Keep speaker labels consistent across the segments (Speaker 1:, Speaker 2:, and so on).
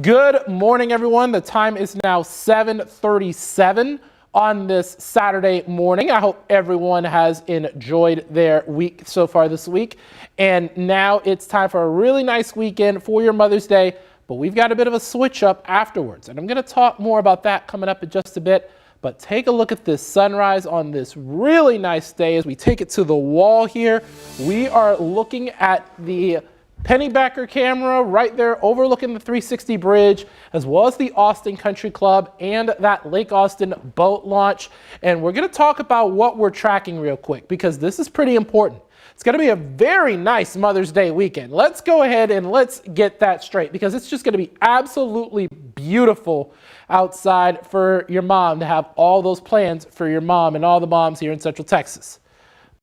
Speaker 1: Good morning, everyone. The time is now 7:37 on this Saturday morning. I hope everyone has enjoyed their week so far this week. And now it's time for a really nice weekend for your Mother's Day, but we've got a bit of a switch up afterwards. And I'm going to talk more about that coming up in just a bit. But take a look at this sunrise on this really nice day as we take it to the wall here. We are looking at the Pennybacker camera right there overlooking the 360 bridge, as well as the Austin Country Club and that Lake Austin boat launch. And we're going to talk about what we're tracking real quick, because this is pretty important. It's going to be a very nice Mother's Day weekend. Let's go ahead and let's get that straight, because it's just going to be absolutely beautiful outside for your mom to have all those plans for your mom and all the moms here in Central Texas.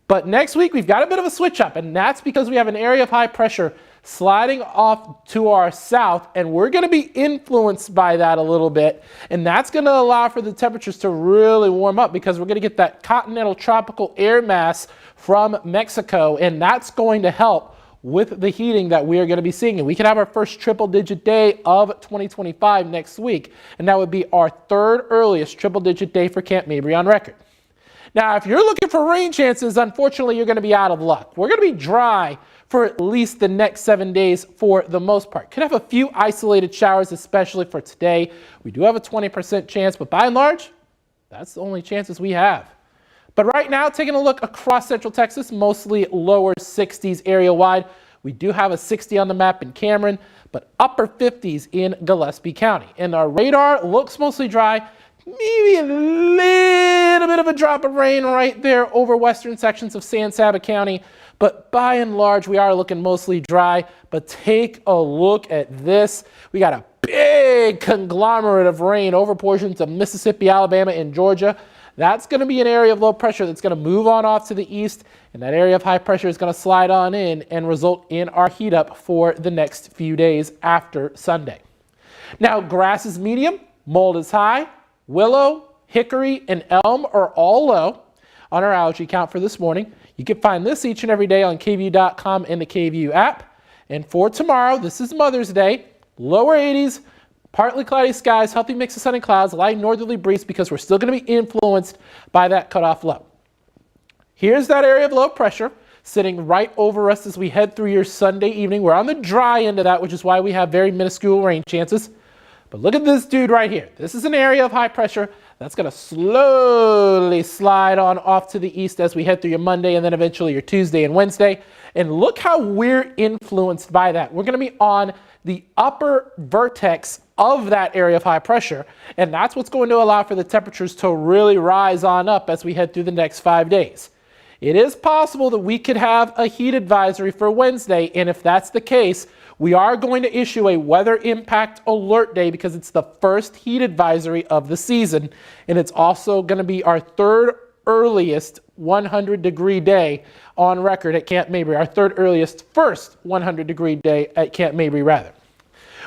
Speaker 1: But next week, we've got a bit of a switch up, and that's because we have an area of high pressure sliding off to our south, and we're going to be influenced by that a little bit, and that's going to allow for the temperatures to really warm up, because we're going to get that continental tropical air mass from Mexico, and that's going to help with the heating that we are going to be seeing. And we can have our first triple-digit day of 2025 next week, and that would be our third earliest triple-digit day for Camp Mabry on record. Now, if you're looking for rain chances, unfortunately, you're going to be out of luck. We're going to be dry for at least the next 7 days for the most part. Could have a few isolated showers, especially for today. We do have a 20% chance, but by and large, that's the only chances we have. But right now, taking a look across Central Texas, mostly lower 60s area-wide. We do have a 60 on the map in Cameron, but upper 50s in Gillespie County. And our radar looks mostly dry. Maybe a little bit of a drop of rain right there over western sections of San Saba County. But by and large, we are looking mostly dry. But take a look at this. We got a big conglomerate of rain over portions of Mississippi, Alabama, and Georgia. That's going to be an area of low pressure that's going to move on off to the east. And that area of high pressure is going to slide on in and result in our heat up for the next few days after Sunday. Now, grass is medium, mold is high. Willow, hickory, and elm are all low on our allergy count for this morning. You can find this each and every day on KVUE.com and the KVUE app. And for tomorrow, this is Mother's Day, lower 80s, partly cloudy skies, healthy mix of sun and clouds, light northerly breeze, because we're still going to be influenced by that cutoff low. Here's that area of low pressure sitting right over us as we head through your Sunday evening. We're on the dry end of that, which is why we have very minuscule rain chances. But look at this dude right here. This is an area of high pressure that's going to slowly slide on off to the east as we head through your Monday and then eventually your Tuesday and Wednesday. And look how we're influenced by that. We're going to be on the upper vertex of that area of high pressure. And that's what's going to allow for the temperatures to really rise on up as we head through the next 5 days. It is possible that we could have a heat advisory for Wednesday. And if that's the case, we are going to issue a weather impact alert day, because it's the first heat advisory of the season. And it's also going to be our third earliest 100-degree day on record at Camp Mabry, our third earliest first 100-degree day at Camp Mabry, rather.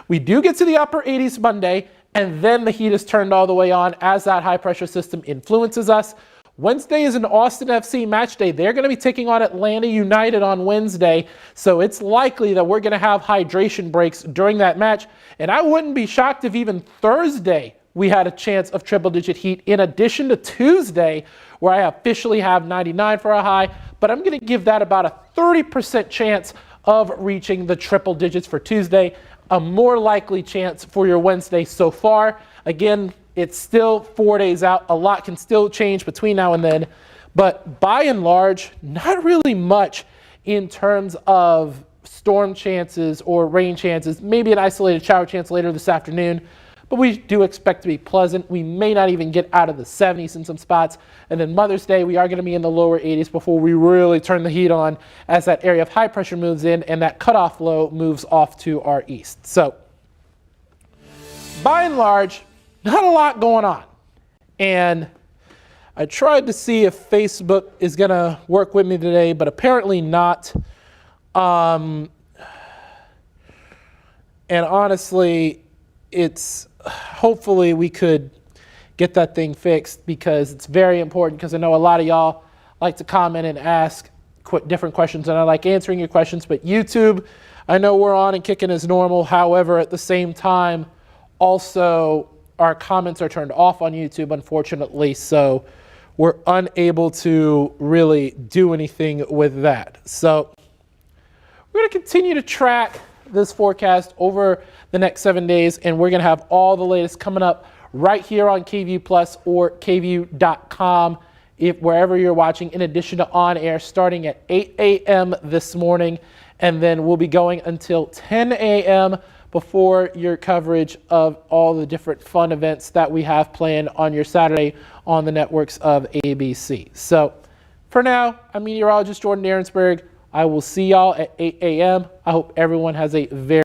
Speaker 1: We do get to the upper 80s Monday, and then the heat is turned all the way on as that high pressure system influences us. Wednesday is an Austin FC match day. They're going to be taking on Atlanta United on Wednesday, so it's likely that we're going to have hydration breaks during that match. And I wouldn't be shocked if even Thursday we had a chance of triple-digit heat, in addition to Tuesday, where I officially have 99 for a high. But I'm going to give that about a 30% chance of reaching the triple digits for Tuesday, a more likely chance for your Wednesday so far. Again, it's still 4 days out. A lot can still change between now and then. But by and large, not really much in terms of storm chances or rain chances. Maybe an isolated shower chance later this afternoon. But we do expect to be pleasant. We may not even get out of the 70s in some spots. And then Mother's Day, we are going to be in the lower 80s before we really turn the heat on as that area of high pressure moves in and that cutoff low moves off to our east. So by and large, not a lot going on. And I tried to see if Facebook is going to work with me today, but apparently not. And honestly, hopefully we could get that thing fixed, because it's very important, because I know a lot of y'all like to comment and ask different questions, and I like answering your questions. But YouTube, I know we're on and kicking as normal. However, at the same time, also our comments are turned off on YouTube, unfortunately, so we're unable to really do anything with that. So we're going to continue to track this forecast over the next 7 days, and we're going to have all the latest coming up right here on KVUE Plus or KVUE.com, wherever you're watching, in addition to on air starting at 8 a.m. this morning, and then we'll be going until 10 a.m. before your coverage of all the different fun events that we have planned on your Saturday on the networks of ABC. So for now, I'm meteorologist Jordan Aaronsberg. I will see y'all at 8 a.m. I hope everyone has a very